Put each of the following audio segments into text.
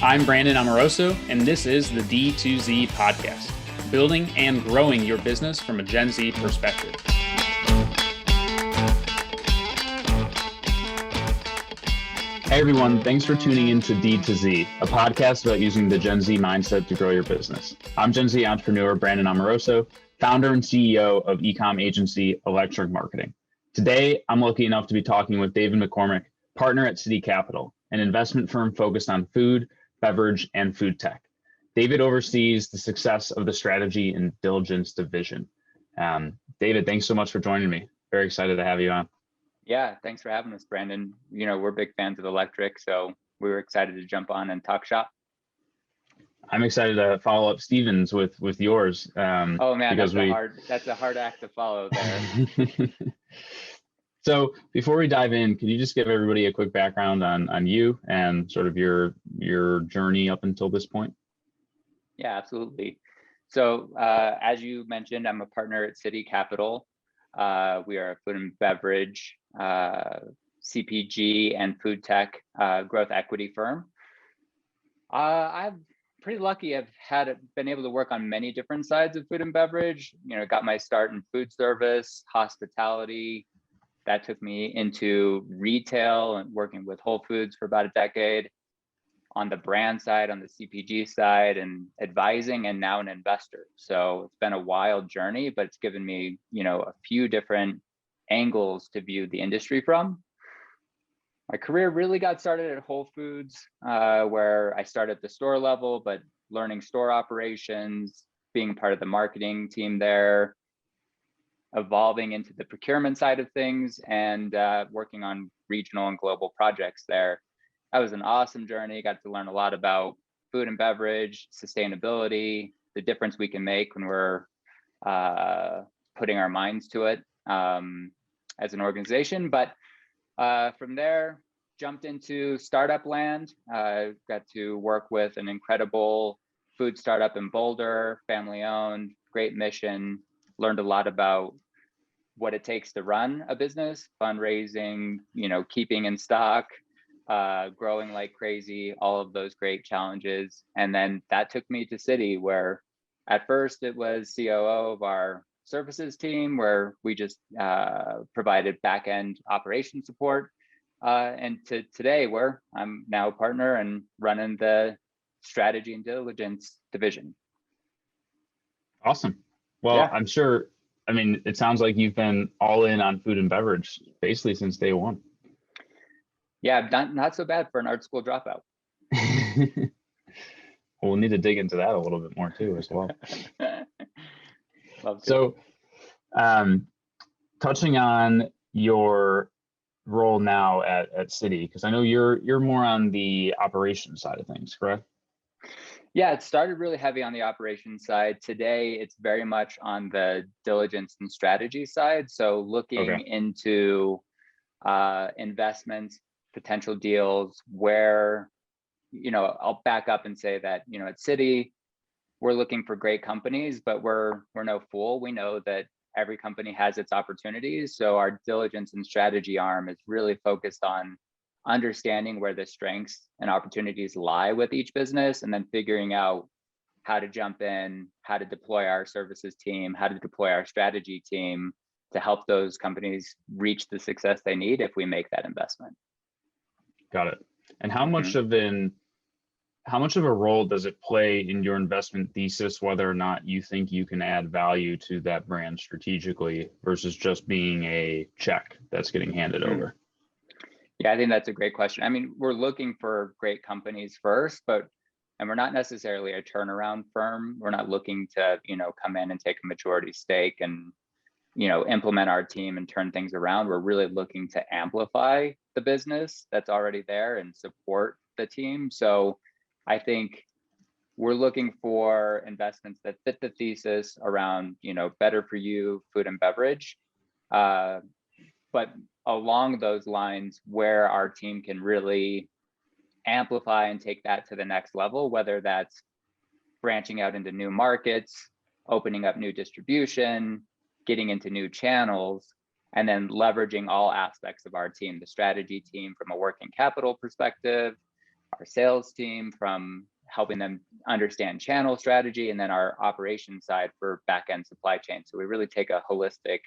I'm Brandon Amoroso, and this is the D2Z podcast, building and growing your business from a Gen Z perspective. Hey everyone, thanks for tuning in to D2Z, a podcast about using the Gen Z mindset to grow your business. I'm Gen Z entrepreneur Brandon Amoroso, founder and CEO of e-com agency Electric Marketing. Today, I'm lucky enough to be talking with David McCormick, partner at Siddhi Capital, an investment firm focused on food, beverage, and food tech. David oversees the success of the strategy and diligence division. David, thanks so much for joining me. Very excited to have you on. Yeah, thanks for having us, Brandon. You know, we're big fans of Electric, so we were excited to jump on and talk shop. I'm excited to follow up Stevens with yours. Oh man, that's a hard act to follow there. So before we dive in, could you just give everybody a quick background on you and sort of your journey up until this point? Yeah, absolutely. So as you mentioned, I'm a partner at Siddhi Capital. We are a food and beverage, CPG and food tech growth equity firm. I'm pretty lucky. I've been able to work on many different sides of food and beverage. You know, got my start in food service, hospitality. That took me into retail and working with Whole Foods for about a decade. On the brand side, on the CPG side, and advising, and now an investor. So it's been a wild journey, but it's given me, you know, a few different angles to view the industry from. My career really got started at Whole Foods, where I started at the store level, but learning store operations, being part of the marketing team there, evolving into the procurement side of things, and working on regional and global projects there. That was an awesome journey. Got to learn a lot about food and beverage, sustainability, the difference we can make when we're putting our minds to it as an organization. But from there, jumped into startup land. Got to work with an incredible food startup in Boulder, family owned, great mission. Learned a lot about what it takes to run a business, fundraising, you know, keeping in stock, growing like crazy, all of those great challenges. And then that took me to Siddhi, where at first it was COO of our services team, where we just provided back-end operation support. And to today, where I'm now a partner and running the strategy and diligence division. Awesome. Well, yeah. I'm sure, I mean, it sounds like you've been all in on food and beverage basically since day one. Yeah, not so bad for an art school dropout. Well, we'll need to dig into that a little bit more too, as well. So, touching on your role now at Siddhi, because I know you're more on the operations side of things, correct? Yeah, it started really heavy on the operations side. Today, it's very much on the diligence and strategy side. So looking into investments, potential deals, where, you know, I'll back up and say that, you know, at Siddhi, we're looking for great companies, but we're no fool. We know that every company has its opportunities. So our diligence and strategy arm is really focused on understanding where the strengths and opportunities lie with each business, and then figuring out how to jump in, how to deploy our services team, how to deploy our strategy team to help those companies reach the success they need if we make that investment. Got it. And how much of a role does it play in your investment thesis, whether or not you think you can add value to that brand strategically versus just being a check that's getting handed over? Yeah, I think that's a great question. I mean, we're looking for great companies first, and we're not necessarily a turnaround firm. We're not looking to, you know, come in and take a majority stake and, you know, implement our team and turn things around. We're really looking to amplify the business that's already there and support the team. So I think we're looking for investments that fit the thesis around, you know, better for you, food and beverage. But along those lines, where our team can really amplify and take that to the next level, whether that's branching out into new markets, opening up new distribution, getting into new channels, and then leveraging all aspects of our team, the strategy team from a working capital perspective, our sales team, from helping them understand channel strategy, and then our operations side for back-end supply chain. So we really take a holistic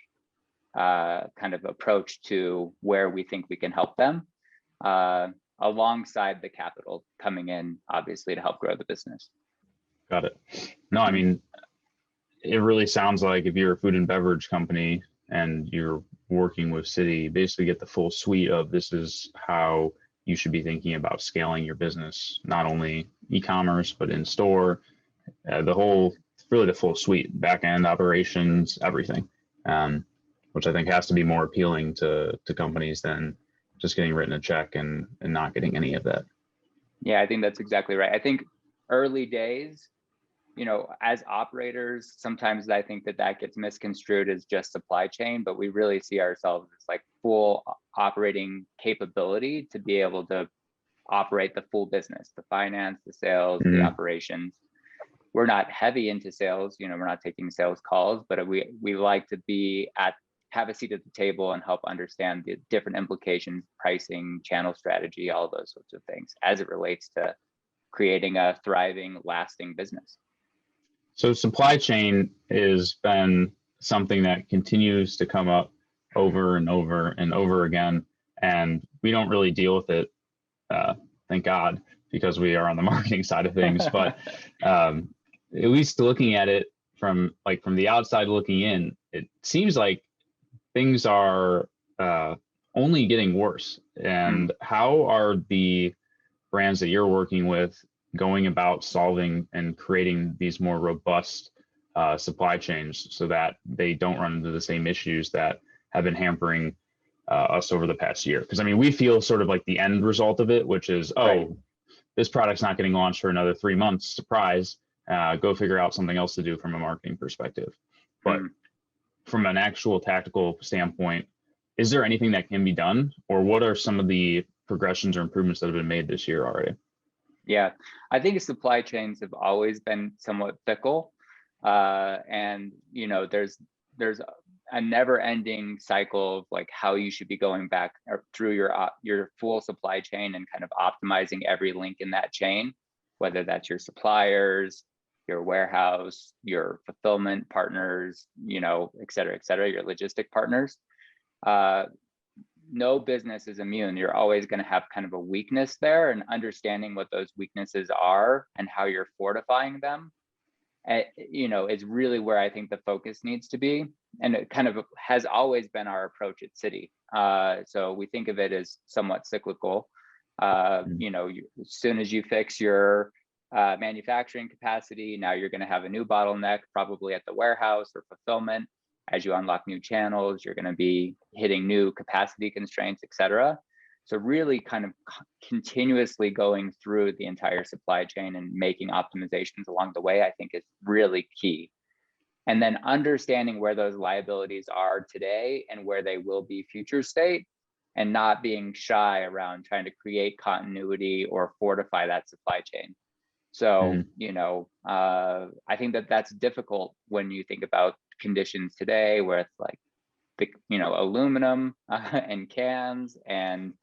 kind of approach to where we think we can help them, alongside the capital coming in, obviously, to help grow the business. Got it. No, I mean, it really sounds like if you're a food and beverage company and you're working with Siddhi, you basically get the full suite of this is how you should be thinking about scaling your business, not only e-commerce, but in store, really the full suite, back end operations, everything, which I think has to be more appealing to companies than just getting written a check and not getting any of that. Yeah, I think that's exactly right. I think early days, as operators, sometimes I think that gets misconstrued as just supply chain, but we really see ourselves as like full operating capability to be able to operate the full business, the finance, the sales, the operations. We're not heavy into sales, we're not taking sales calls, but we like to have a seat at the table and help understand the different implications, pricing, channel strategy, all those sorts of things as it relates to creating a thriving, lasting business. So supply chain has been something that continues to come up over and over and over again, and we don't really deal with it, thank God, because we are on the marketing side of things. But at least looking at it from the outside looking in, it seems like things are only getting worse. And how are the brands that you're working with going about solving and creating these more robust supply chains so that they don't run into the same issues that have been hampering us over the past year? Because I mean, we feel sort of like the end result of it, which is, this product's not getting launched for another 3 months, surprise, go figure out something else to do from a marketing perspective. But from an actual tactical standpoint, is there anything that can be done, or what are some of the progressions or improvements that have been made this year already? Yeah, I think supply chains have always been somewhat fickle, and there's a never-ending cycle of like how you should be going back through your full supply chain and kind of optimizing every link in that chain, whether that's your suppliers, your warehouse, your fulfillment partners, et cetera, your logistic partners. No business is immune. You're always going to have kind of a weakness there, and understanding what those weaknesses are and how you're fortifying them, is really where I think the focus needs to be. And it kind of has always been our approach at Siddhi. So we think of it as somewhat cyclical. As soon as you fix your manufacturing capacity, now you're going to have a new bottleneck, probably at the warehouse or fulfillment. As you unlock new channels, you're going to be hitting new capacity constraints, et cetera. So really kind of continuously going through the entire supply chain and making optimizations along the way, I think is really key. And then understanding where those liabilities are today and where they will be future state, and not being shy around trying to create continuity or fortify that supply chain. So, I think that's difficult when you think about conditions today, where it's like aluminum and cans and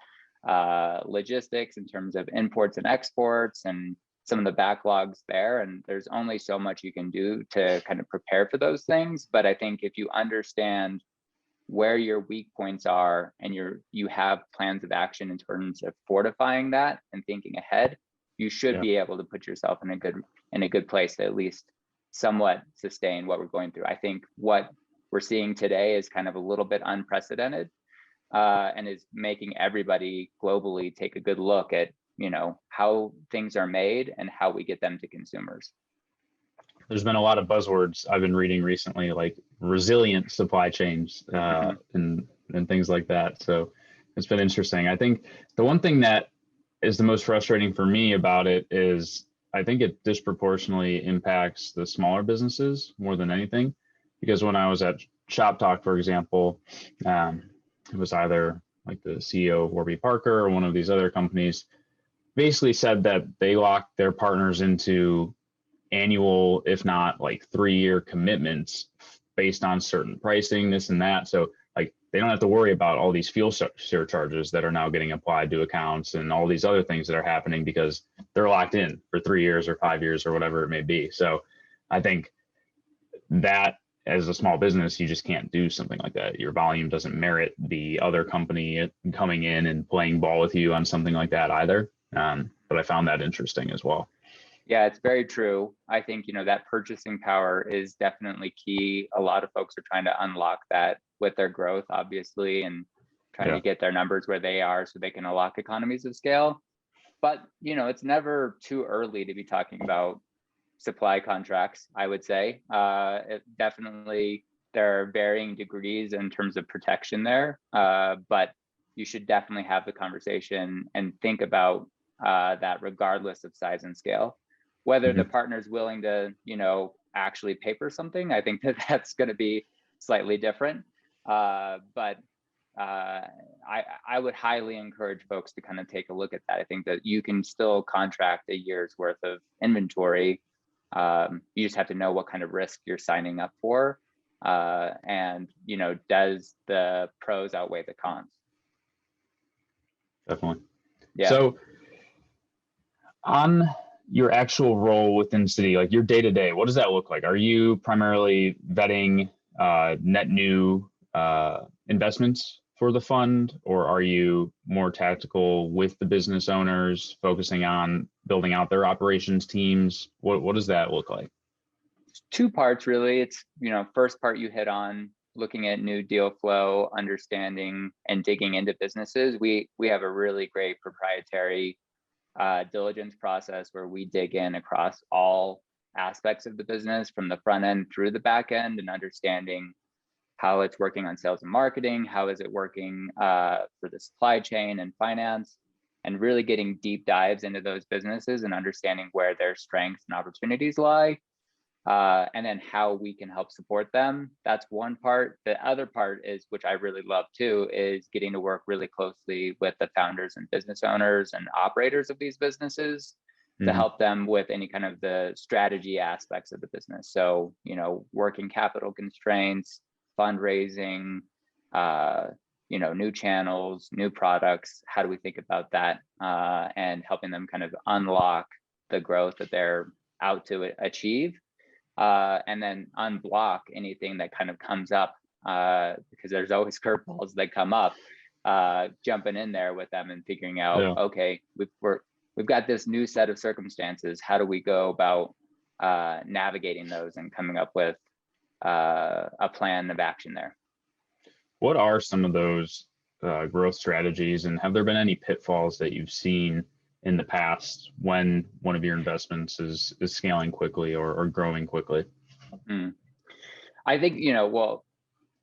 logistics in terms of imports and exports and some of the backlogs there. And there's only so much you can do to kind of prepare for those things. But I think if you understand where your weak points are and you have plans of action in terms of fortifying that and thinking ahead, you should be able to put yourself in a good place to at least somewhat sustain what we're going through. I think what we're seeing today is kind of a little bit unprecedented, and is making everybody globally take a good look at how things are made and how we get them to consumers. There's been a lot of buzzwords I've been reading recently, like resilient supply chains and things like that. So it's been interesting. I think the one thing that is the most frustrating for me about it is I think it disproportionately impacts the smaller businesses more than anything. Because when I was at Shop Talk, for example, it was either like the CEO of Warby Parker or one of these other companies basically said that they locked their partners into annual, if not like 3-year commitments based on certain pricing, this and that. So like they don't have to worry about all these fuel surcharges that are now getting applied to accounts and all these other things that are happening because they're locked in for 3 years or 5 years or whatever it may be. So I think that as a small business, you just can't do something like that. Your volume doesn't merit the other company coming in and playing ball with you on something like that either. But I found that interesting as well. Yeah, it's very true. I think, that purchasing power is definitely key. A lot of folks are trying to unlock that with their growth, obviously, and trying to get their numbers where they are so they can unlock economies of scale. But, it's never too early to be talking about supply contracts, I would say. Definitely, there are varying degrees in terms of protection there, but you should definitely have the conversation and think about that regardless of size and scale. Whether the partner is willing to, actually pay for something, I think that's going to be slightly different. But I would highly encourage folks to kind of take a look at that. I think that you can still contract a year's worth of inventory. You just have to know what kind of risk you're signing up for. And, does the pros outweigh the cons? Definitely. Yeah. So on your actual role within Siddhi, like your day-to-day, what does that look like? Are you primarily vetting net new investments for the fund, or are you more tactical with the business owners, focusing on building out their operations teams? What does that look like? Two parts, really. It's, first part you hit on, looking at new deal flow, understanding and digging into businesses. We have a really great proprietary diligence process where we dig in across all aspects of the business from the front end through the back end, and understanding how it's working on sales and marketing, how is it working for the supply chain and finance, and really getting deep dives into those businesses and understanding where their strengths and opportunities lie, and then how we can help support them. That's one part. The other part is, which I really love too, is getting to work really closely with the founders and business owners and operators of these businesses to help them with any kind of the strategy aspects of the business. So, working capital constraints, fundraising, new channels, new products. How do we think about that? And helping them kind of unlock the growth that they're out to achieve. And then unblock anything that kind of comes up, because there's always curveballs that come up, jumping in there with them and figuring out, okay, we've got this new set of circumstances. How do we go about navigating those and coming up with a plan of action there? What are some of those growth strategies, and have there been any pitfalls that you've seen in the past when one of your investments is scaling quickly or growing quickly? I think,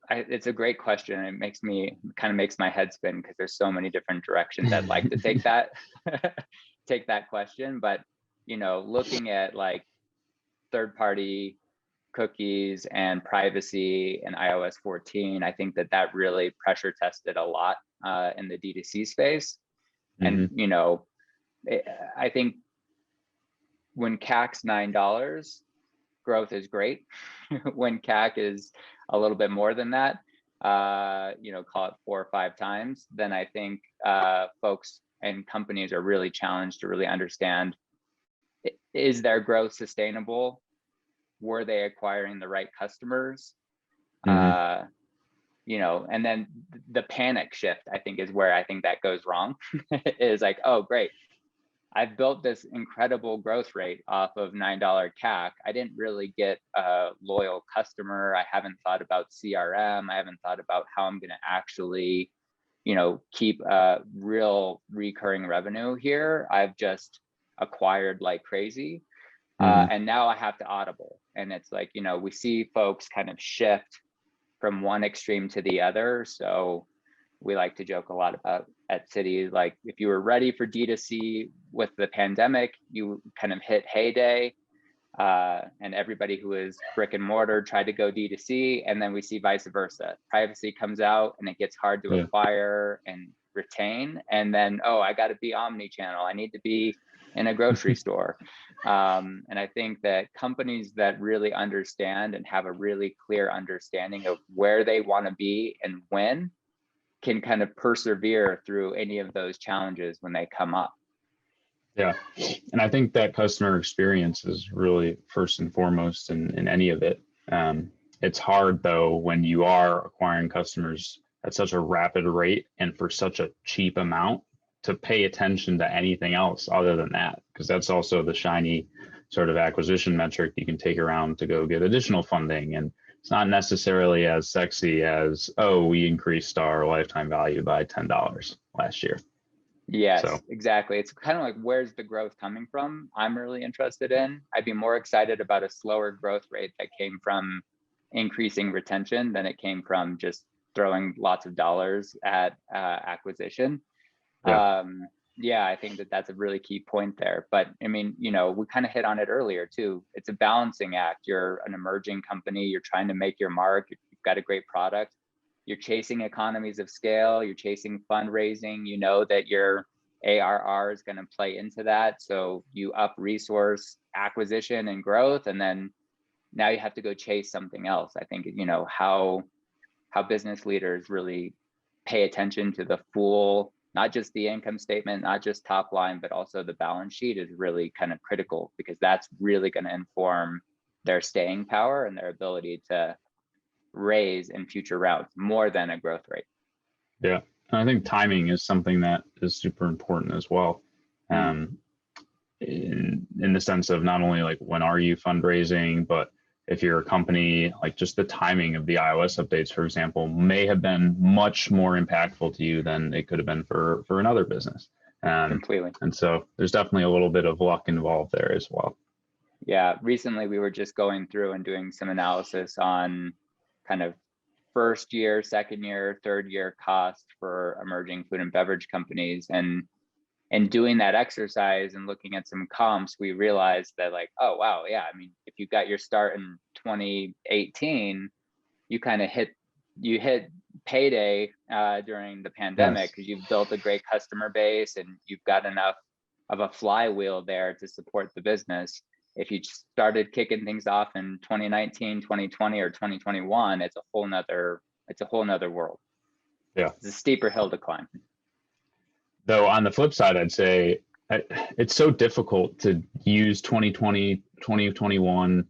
it's a great question. It makes my head spin, because there's so many different directions I'd like to take that take that question. But, looking at like third-party cookies and privacy and iOS 14, I think that really pressure tested a lot in the D2C space. And, I think when CAC's $9, growth is great. When CAC is a little bit more than that, call it 4 or 5 times, then I think folks and companies are really challenged to really understand, is their growth sustainable? Were they acquiring the right customers? And then the panic shift, I think, is where I think that goes wrong. Is like, oh, great, I've built this incredible growth rate off of $9 CAC. I didn't really get a loyal customer. I haven't thought about CRM. I haven't thought about how I'm going to actually, keep a real recurring revenue here. I've just acquired like crazy. And now I have to audible. And it's like, we see folks kind of shift from one extreme to the other. So we like to joke a lot about at Siddhi, like if you were ready for D2C with the pandemic, you kind of hit heyday, and everybody who is brick and mortar tried to go D2C, and then we see vice versa. Privacy comes out and it gets hard to acquire and retain. And then, oh, I got to be omni-channel. I need to be in a grocery store. And I think that companies that really understand and have a really clear understanding of where they want to be and when can kind of persevere through any of those challenges when they come up. Yeah. And I think that customer experience is really first and foremost in any of it. It's hard though, when you are acquiring customers at such a rapid rate and for such a cheap amount, to pay attention to anything else other than that, because that's also the shiny sort of acquisition metric you can take around to go get additional funding. And it's not necessarily as sexy as, oh, we increased our lifetime value by $10 last year. Yes, So exactly. It's kind of like, where's the growth coming from? I'm really interested in. I'd be more excited about a slower growth rate that came from increasing retention than it came from just throwing lots of dollars at acquisition. yeah, Yeah, I think that that's a really key point there. But I mean, you know, we kind of hit on it earlier too. It's a balancing act. You're an emerging company. You're trying to make your mark. You've got a great product. You're chasing economies of scale. You're chasing fundraising. You know that your ARR is going to play into that. So you up resource acquisition and growth, and then now you have to go chase something else. I think, you know, how business leaders really pay attention to the full, not just the income statement, not just top line, but also the balance sheet is really kind of critical, because that's really going to inform their staying power and their ability to raise in future rounds more than a growth rate. yeah. And I think timing is something that is super important as well. In the sense of not only like when are you fundraising, but if you're a company, like just the timing of the iOS updates, for example, may have been much more impactful to you than it could have been for another business. Completely. And so there's definitely a little bit of luck involved there as well. Yeah, recently we were just going through and doing some analysis on kind of first year, second year, third year cost for emerging food and beverage companies. And doing that exercise and looking at some comps, we realized that like, oh, wow, yeah, I mean, if you got your start in 2018, you kind of hit payday during the pandemic, because you've built a great customer base and you've got enough of a flywheel there to support the business. If you started kicking things off in 2019, 2020, or 2021, it's a whole nother world. Yeah. It's a steeper hill to climb. Though on the flip side, I'd say it's so difficult to use 2020, 2021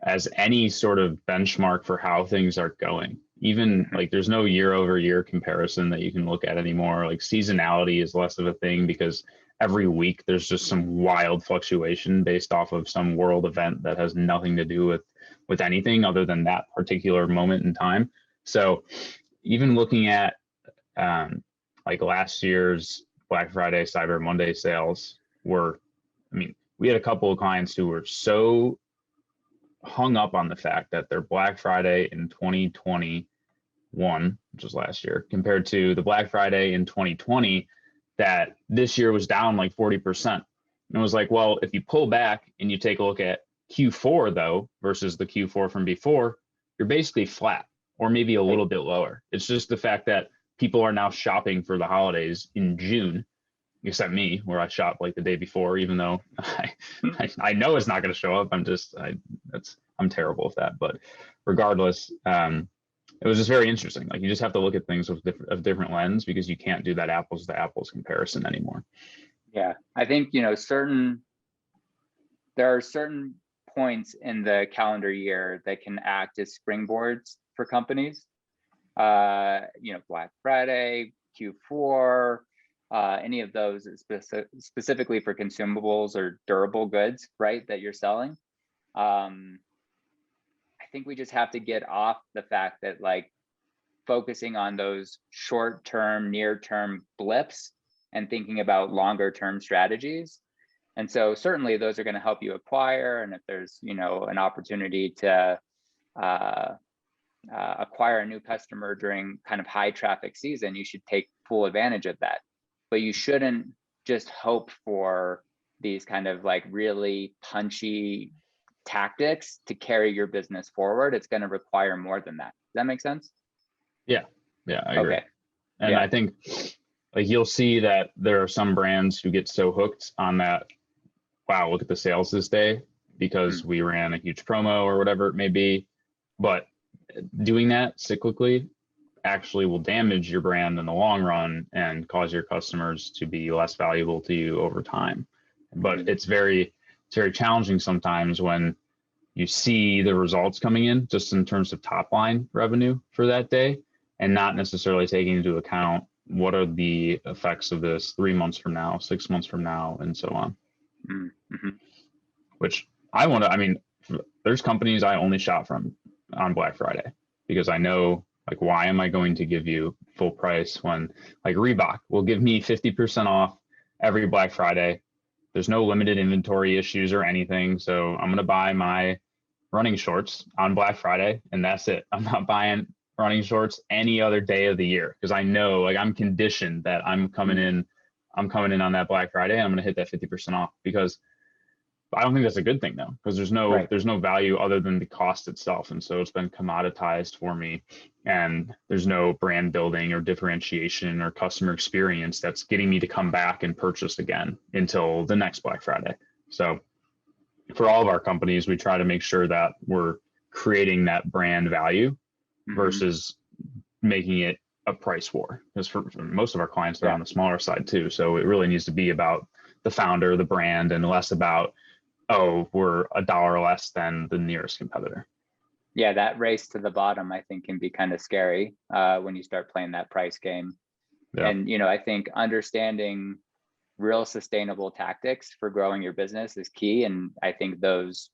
as any sort of benchmark for how things are going. Even like there's no year over year comparison that you can look at anymore. Like seasonality is less of a thing, because every week there's just some wild fluctuation based off of some world event that has nothing to do with anything other than that particular moment in time. So even looking at like last year's Black Friday, Cyber Monday sales were, I mean, we had a couple of clients who were so hung up on the fact that their Black Friday in 2021, which was last year, compared to the Black Friday in 2020, that this year was down like 40%. And it was like, well, if you pull back and you take a look at Q4 though, versus the Q4 from before, you're basically flat or maybe a little bit lower. It's just the fact that people are now shopping for the holidays in June, except me, where I shop like the day before, even though I know it's not going to show up. I'm terrible with that. But regardless, it was just very interesting. Like you just have to look at things with a different lens, because you can't do that apples to apples comparison anymore. Yeah, I think, you know, there are certain points in the calendar year that can act as springboards for companies. You know, Black Friday, Q4, any of those specifically for consumables or durable goods, right, that you're selling. I think we just have to get off the fact that like focusing on those short-term, near-term blips and thinking about longer-term strategies. And so certainly those are going to help you acquire. And if there's, you know, an opportunity to acquire a new customer during kind of high traffic season, you should take full advantage of that. But you shouldn't just hope for these kind of like really punchy tactics to carry your business forward. It's going to require more than that. Does that make sense? Yeah, I agree. Okay. And I think like you'll see that there are some brands who get so hooked on that wow, look at the sales this day because we ran a huge promo or whatever it may be. But doing that cyclically actually will damage your brand in the long run and cause your customers to be less valuable to you over time. But it's very challenging sometimes when you see the results coming in just in terms of top line revenue for that day and not necessarily taking into account what are the effects of this 3 months from now, 6 months from now, and so on. Mm-hmm. Which I mean, there's companies I only shop from on Black Friday because I know, like, why am I going to give you full price when, like, Reebok will give me 50% off every Black Friday. There's no limited inventory issues or anything. So I'm going to buy my running shorts on Black Friday and that's it. I'm not buying running shorts any other day of the year because I know, like, I'm conditioned that I'm coming in on that Black Friday and I'm going to hit that 50% off, because I don't think that's a good thing though, because there's no value other than the cost itself. And so it's been commoditized for me, and there's no brand building or differentiation or customer experience that's getting me to come back and purchase again until the next Black Friday. So for all of our companies, we try to make sure that we're creating that brand value versus making it a price war, because for most of our clients, they're on the smaller side too. So it really needs to be about the founder, the brand, and less about, oh, we're $1 less than the nearest competitor. Yeah, that race to the bottom, I think, can be kind of scary when you start playing that price game. Yeah. And, I think understanding real sustainable tactics for growing your business is key. And I think those,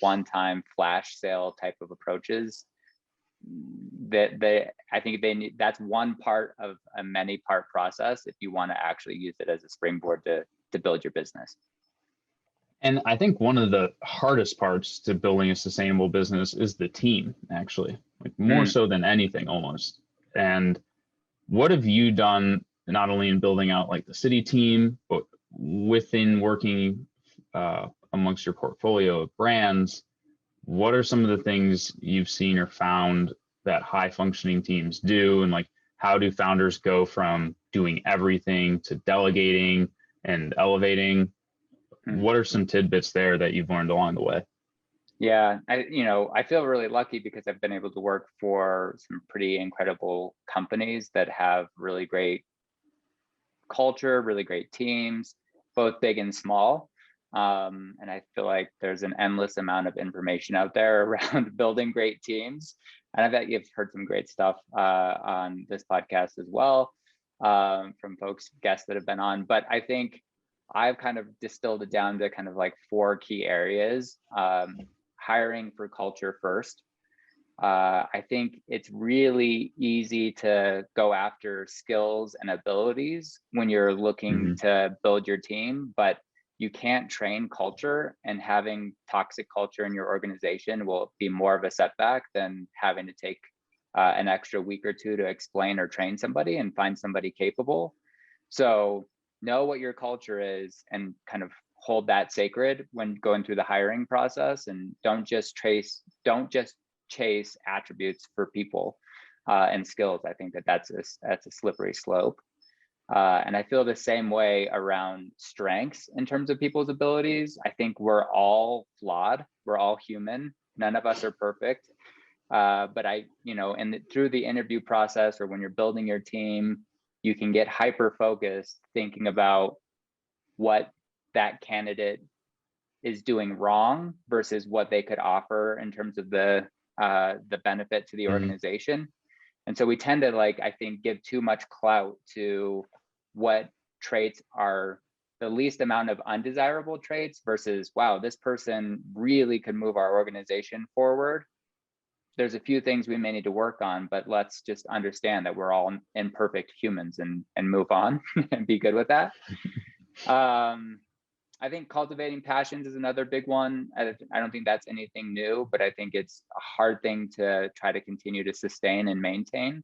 one-time flash sale type of approaches, that's one part of a many-part process if you want to actually use it as a springboard to build your business. And I think one of the hardest parts to building a sustainable business is the team, actually, like more so than anything almost. And what have you done, not only in building out like the Siddhi team, but within working amongst your portfolio of brands? What are some of the things you've seen or found that high functioning teams do? And like, how do founders go from doing everything to delegating and elevating? What are some tidbits there that you've learned along the way? Yeah, I feel really lucky because I've been able to work for some pretty incredible companies that have really great culture, really great teams, both big and small. And I feel like there's an endless amount of information out there around building great teams. And I bet you've heard some great stuff on this podcast as well from guests that have been on. But I think I've kind of distilled it down to kind of like 4 key areas. Hiring for culture first. I think it's really easy to go after skills and abilities when you're looking to build your team, but you can't train culture, and having toxic culture in your organization will be more of a setback than having to take an extra week or 2 to explain or train somebody and find somebody capable. So know what your culture is and kind of hold that sacred when going through the hiring process, and don't just chase attributes for people and skills. I think that's a slippery slope. And I feel the same way around strengths in terms of people's abilities. I think we're all flawed. We're all human. None of us are perfect. But through the interview process or when you're building your team, you can get hyper focused thinking about what that candidate is doing wrong versus what they could offer in terms of the benefit to the organization. And so we tend to, I think, give too much clout to what traits are the least amount of undesirable traits versus, wow, this person really could move our organization forward. There's a few things we may need to work on, but let's just understand that we're all imperfect humans and move on and be good with that. I think cultivating passions is another big one. I don't think that's anything new, but I think it's a hard thing to try to continue to sustain and maintain,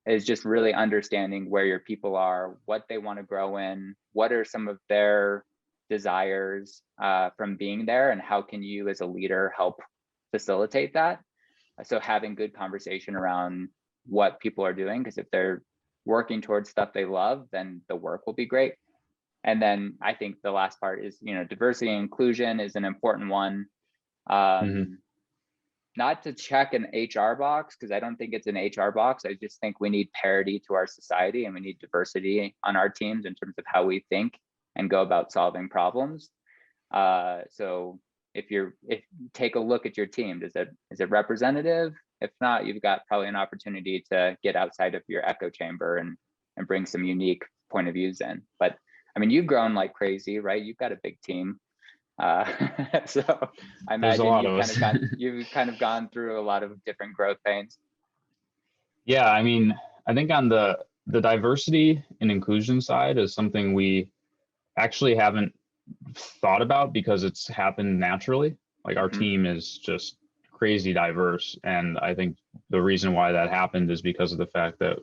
is just really understanding where your people are, what they want to grow in, what are some of their desires from being there, and how can you as a leader help facilitate that? So having good conversation around what people are doing, because if they're working towards stuff they love, then the work will be great. And then I think the last part is, diversity and inclusion is an important one. Not to check an HR box, because I don't think it's an HR box. I just think we need parity to our society, and we need diversity on our teams in terms of how we think and go about solving problems. So if take a look at your team, is it representative? If not, you've got probably an opportunity to get outside of your echo chamber and bring some unique point of views in. But I mean, you've grown like crazy, right? You've got a big team. So I imagine you've kind of gone through a lot of different growth pains. Yeah, I mean, I think on the diversity and inclusion side is something we actually haven't thought about because it's happened naturally. Like our team is just crazy diverse. And I think the reason why that happened is because of the fact that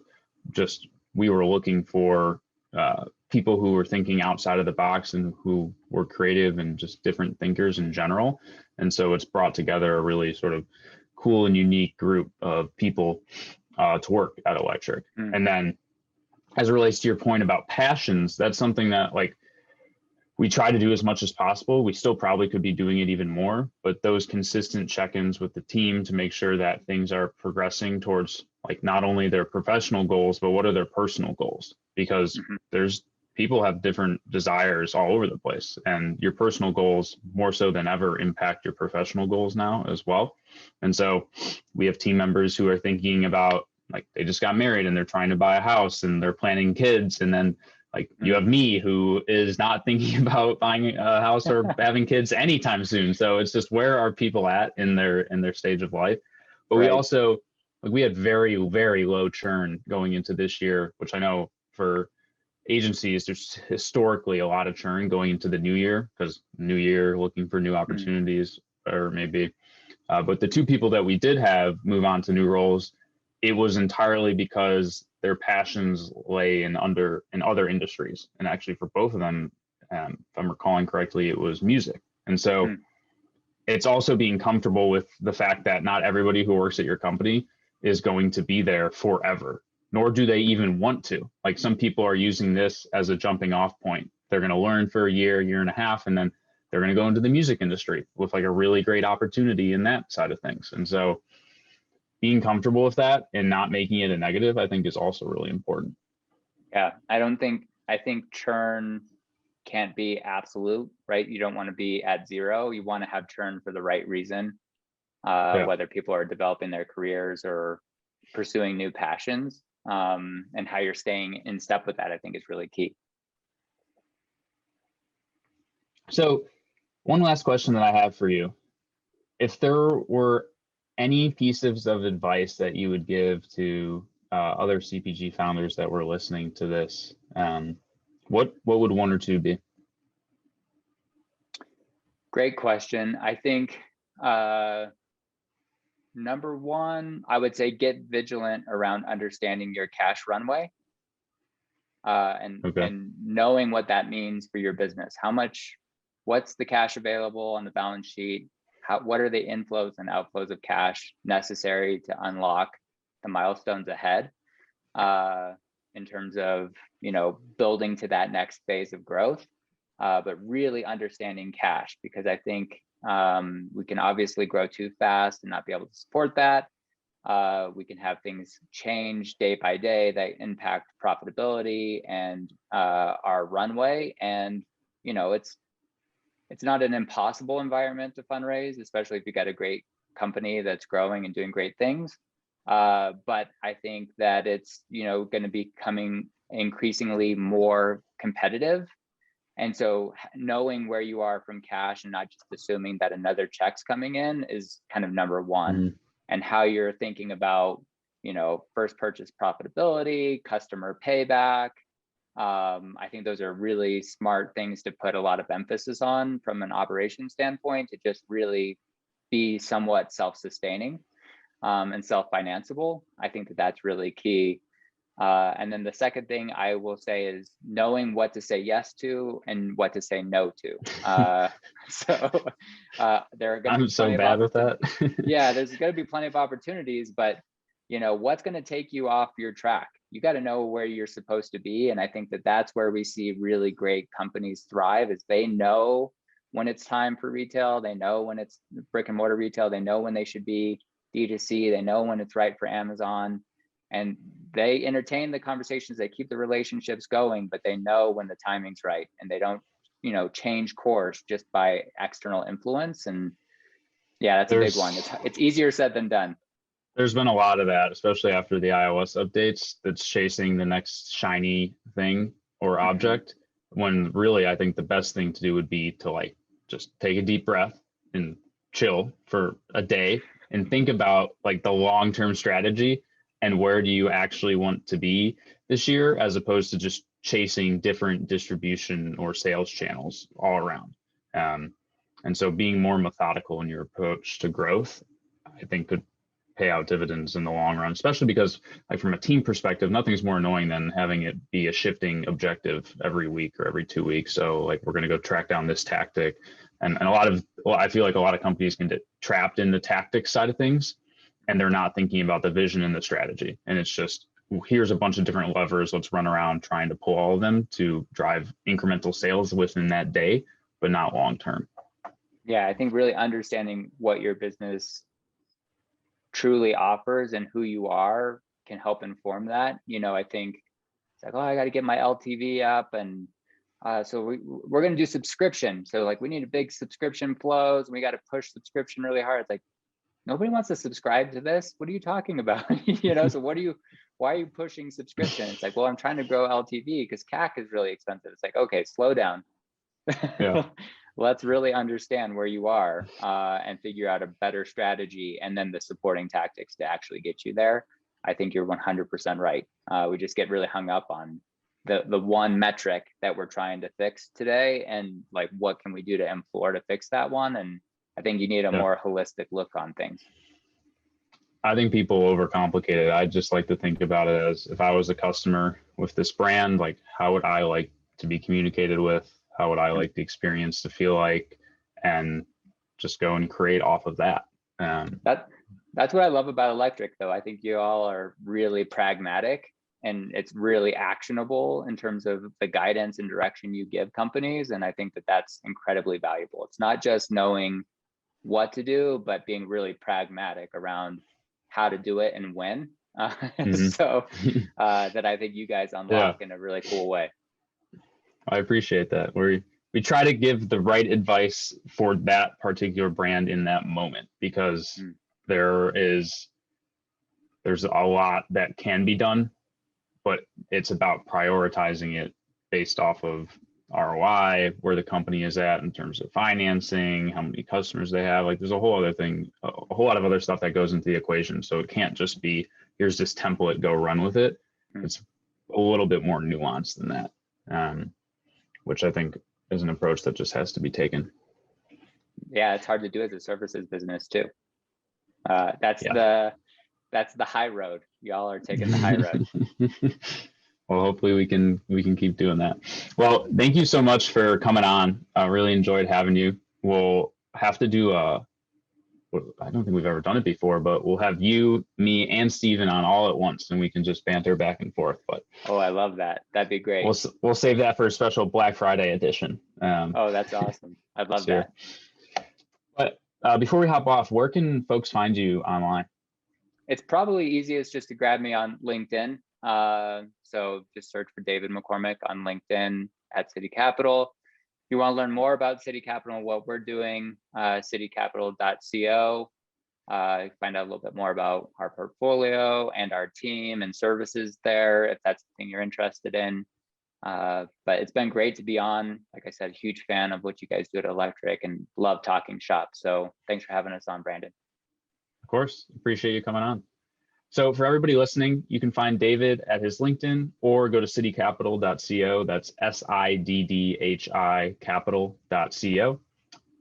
just we were looking for people who were thinking outside of the box and who were creative and just different thinkers in general. And so it's brought together a really sort of cool and unique group of people to work at Electric. And then as it relates to your point about passions, that's something that like we try to do as much as possible. We still probably could be doing it even more, but those consistent check-ins with the team to make sure that things are progressing towards like not only their professional goals, but what are their personal goals? Because there's people have different desires all over the place, and your personal goals more so than ever impact your professional goals now as well. And so we have team members who are thinking about like they just got married and they're trying to buy a house and they're planning kids, and then like you have me who is not thinking about buying a house or having kids anytime soon. So it's just where are people at in their stage of life. But we also like we had very, very low churn going into this year, which I know for agencies, there's historically a lot of churn going into the new year because new year looking for new opportunities or maybe. But the two people that we did have move on to new roles, it was entirely because their passions lay in other industries. And actually for both of them, if I'm recalling correctly, it was music. And so it's also being comfortable with the fact that not everybody who works at your company is going to be there forever, nor do they even want to. Like some people are using this as a jumping off point. They're going to learn for a year and a half, and then they're going to go into the music industry with like a really great opportunity in that side of things. And so being comfortable with that and not making it a negative, I think is also really important. Yeah, I think churn can't be absolute, right? You don't want to be at zero. You want to have churn for the right reason, whether people are developing their careers or pursuing new passions, and how you're staying in step with that, I think is really key. So one last question that I have for you. If there were any pieces of advice that you would give to other CPG founders that were listening to this, what would one or two be? Great question. I think number one, I would say get vigilant around understanding your cash runway and knowing what that means for your business. What's the cash available on the balance sheet? What are the inflows and outflows of cash necessary to unlock the milestones ahead in terms of, building to that next phase of growth, but really understanding cash, because I think we can obviously grow too fast and not be able to support that. We can have things change day by day that impact profitability and our runway. And, it's not an impossible environment to fundraise, especially if you got a great company that's growing and doing great things. But I think that it's, going to be becoming increasingly more competitive. And so knowing where you are from cash and not just assuming that another check's coming in is kind of number one. And how you're thinking about, first purchase profitability, customer payback. I think those are really smart things to put a lot of emphasis on from an operation standpoint, to just really be somewhat self-sustaining and self-financeable. I think that that's really key. And then the second thing I will say is knowing what to say yes to and what to say no to. There are going to be I'm so bad with that. Yeah, there's going to be plenty of opportunities, but what's going to take you off your track? You got to know where you're supposed to be. And I think that that's where we see really great companies thrive, is they know when it's time for retail. They know when it's brick and mortar retail. They know when they should be D2C. They know when it's right for Amazon. And they entertain the conversations. They keep the relationships going, but they know when the timing's right. And they don't, change course just by external influence. And yeah, that's a big one. It's easier said than done. There's been a lot of that, especially after the iOS updates, that's chasing the next shiny thing or object, when really I think the best thing to do would be to just take a deep breath and chill for a day and think about the long-term strategy and where do you actually want to be this year, as opposed to just chasing different distribution or sales channels all around. And so being more methodical in your approach to growth, I think could pay out dividends in the long run, especially because from a team perspective, nothing's more annoying than having it be a shifting objective every week or every 2 weeks. So we're going to go track down this tactic. And I feel like a lot of companies can get trapped in the tactics side of things, and they're not thinking about the vision and the strategy. And it's just, here's a bunch of different levers. Let's run around trying to pull all of them to drive incremental sales within that day, but not long-term. Yeah, I think really understanding what your business truly offers and who you are can help inform that. I think it's I got to get my LTV up, and so we're going to do subscription. So we need a big subscription flows, and we got to push subscription really hard. It's nobody wants to subscribe to this. What are you talking about? So why are you pushing subscription? It's well, I'm trying to grow LTV because CAC is really expensive. It's okay, slow down. Yeah. Let's really understand where you are and figure out a better strategy, and then the supporting tactics to actually get you there. I think you're 100% right. We just get really hung up on the one metric that we're trying to fix today, and what can we do to implore to fix that one? And I think you need a more holistic look on things. I think people overcomplicate it. I just like to think about it as, if I was a customer with this brand, how would I like to be communicated with? How would I like the experience to feel like? And just go and create off of that. That's what I love about Electric, though. I think you all are really pragmatic, and it's really actionable in terms of the guidance and direction you give companies. And I think that that's incredibly valuable. It's not just knowing what to do, but being really pragmatic around how to do it and when. So that I think you guys unlock in a really cool way. I appreciate that. We try to give the right advice for that particular brand in that moment, because there's a lot that can be done, but it's about prioritizing it based off of ROI, where the company is at in terms of financing, how many customers they have. There's a whole other thing, a whole lot of other stuff that goes into the equation. So it can't just be, here's this template, go run with it. It's a little bit more nuanced than that. Which I think is an approach that just has to be taken. Yeah, it's hard to do as a services business too. That's the high road. Y'all are taking the high road. Well, hopefully we can keep doing that. Well, thank you so much for coming on. I really enjoyed having you. We'll have to do I don't think we've ever done it before, but we'll have you, me, and Steven on all at once, and we can just banter back and forth. But I love that. That'd be great. We'll save that for a special Black Friday edition. That's awesome. I'd love that. But before we hop off, where can folks find you online? It's probably easiest just to grab me on LinkedIn. So just search for David McCormick on LinkedIn at Siddhi Capital. If you want to learn more about Siddhi Capital and what we're doing, siddhicapital.co. Find out a little bit more about our portfolio and our team and services there, if that's the thing you're interested in. But it's been great to be on. Like I said, huge fan of what you guys do at Electric, and love talking shop. So thanks for having us on, Brandon. Of course, appreciate you coming on. So for everybody listening, you can find David at his LinkedIn, or go to siddhicapital.co. That's SIDDHI capital.co.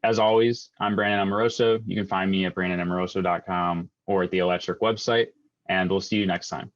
As always, I'm Brandon Amoroso. You can find me at brandonamoroso.com or at the Electric website, and we'll see you next time.